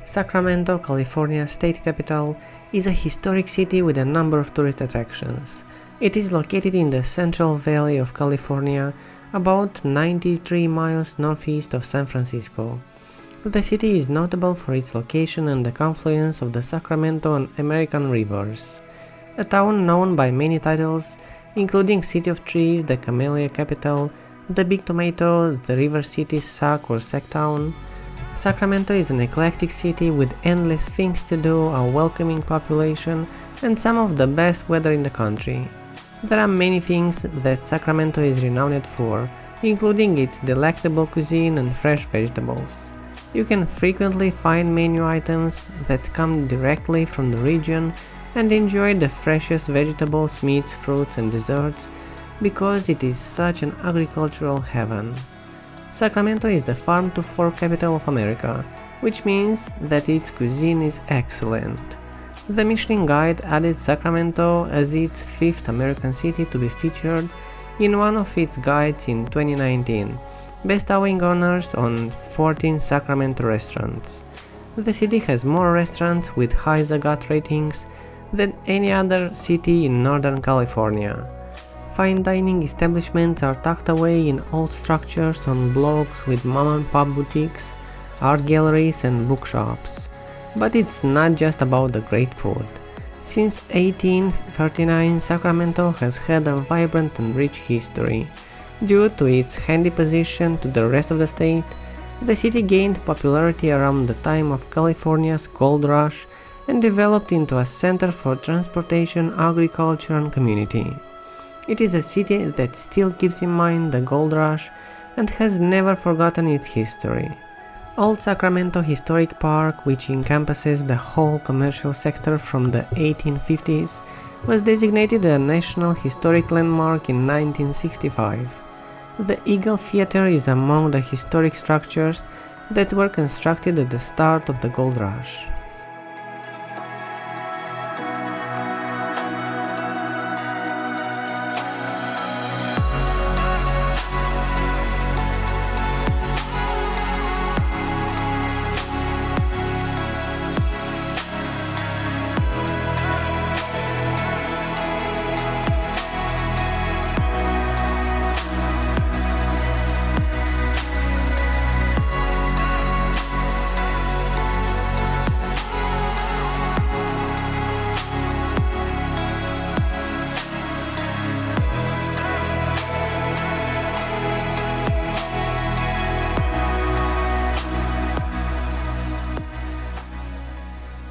Sacramento, California state capital, is a historic city with a number of tourist attractions. It is located in the Central Valley of California, about 93 miles northeast of San Francisco. The city is notable for its location and the confluence of the Sacramento and American rivers. A town known by many titles, including City of Trees, the Camellia Capital, the Big Tomato, the River City, Sac or Sacktown. Sacramento is an eclectic city with endless things to do, a welcoming population, and some of the best weather in the country. There are many things that Sacramento is renowned for, including its delectable cuisine and fresh vegetables. You can frequently find menu items that come directly from the region and enjoy the freshest vegetables, meats, fruits, and desserts because it is such an agricultural heaven. Sacramento is the farm-to-fork capital of America, which means that its cuisine is excellent. The Michelin Guide added Sacramento as its fifth American city to be featured in one of its guides in 2019, bestowing honors on 14 Sacramento restaurants. The city has more restaurants with high Zagat ratings than any other city in Northern California. Fine dining establishments are tucked away in old structures on blocks with mom-and-pop boutiques, art galleries and bookshops. But it's not just about the great food. Since 1839, Sacramento has had a vibrant and rich history. Due to its handy position to the rest of the state, the city gained popularity around the time of California's gold rush and developed into a center for transportation, agriculture and community. It is a city that still keeps in mind the gold rush and has never forgotten its history. Old Sacramento Historic Park, which encompasses the whole commercial sector from the 1850s, was designated a National Historic Landmark in 1965. The Eagle Theater is among the historic structures that were constructed at the start of the gold rush.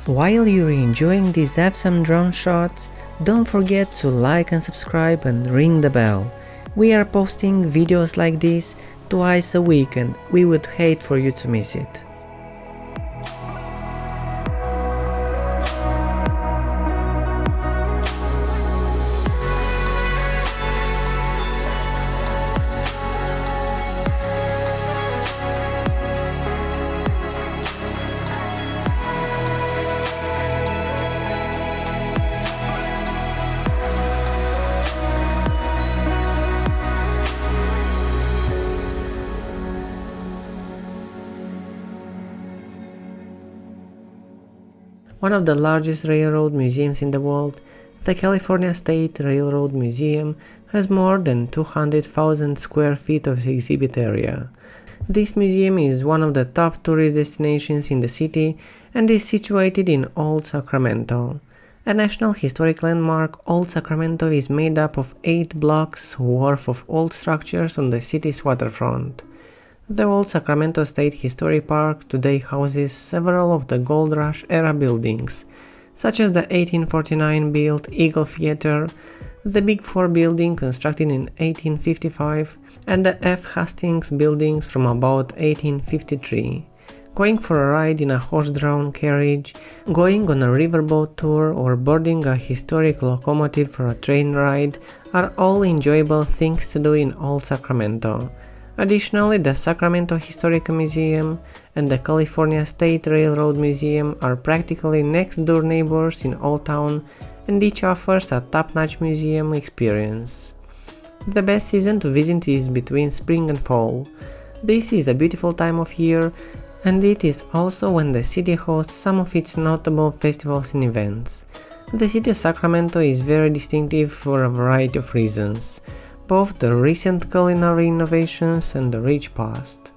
While you're enjoying these awesome drone shots, don't forget to like and subscribe and ring the bell. We are posting videos like this twice a week and we would hate for you to miss it. One of the largest railroad museums in the world, the California State Railroad Museum has more than 200,000 square feet of exhibit area. This museum is one of the top tourist destinations in the city and is situated in Old Sacramento. A National Historic Landmark, Old Sacramento is made up of 8 blocks worth of old structures on the city's waterfront. The Old Sacramento State Historic Park today houses several of the Gold Rush era buildings, such as the 1849-built Eagle Theater, the Big Four building constructed in 1855, and the F. Hastings buildings from about 1853. Going for a ride in a horse-drawn carriage, going on a riverboat tour, or boarding a historic locomotive for a train ride are all enjoyable things to do in Old Sacramento. Additionally, the Sacramento Historical Museum and the California State Railroad Museum are practically next-door neighbors in Old Town, and each offers a top-notch museum experience. The best season to visit is between spring and fall. This is a beautiful time of year, And it is also when the city hosts some of its notable festivals and events. The city of Sacramento is very distinctive for a variety of reasons, both the recent culinary innovations and the rich past.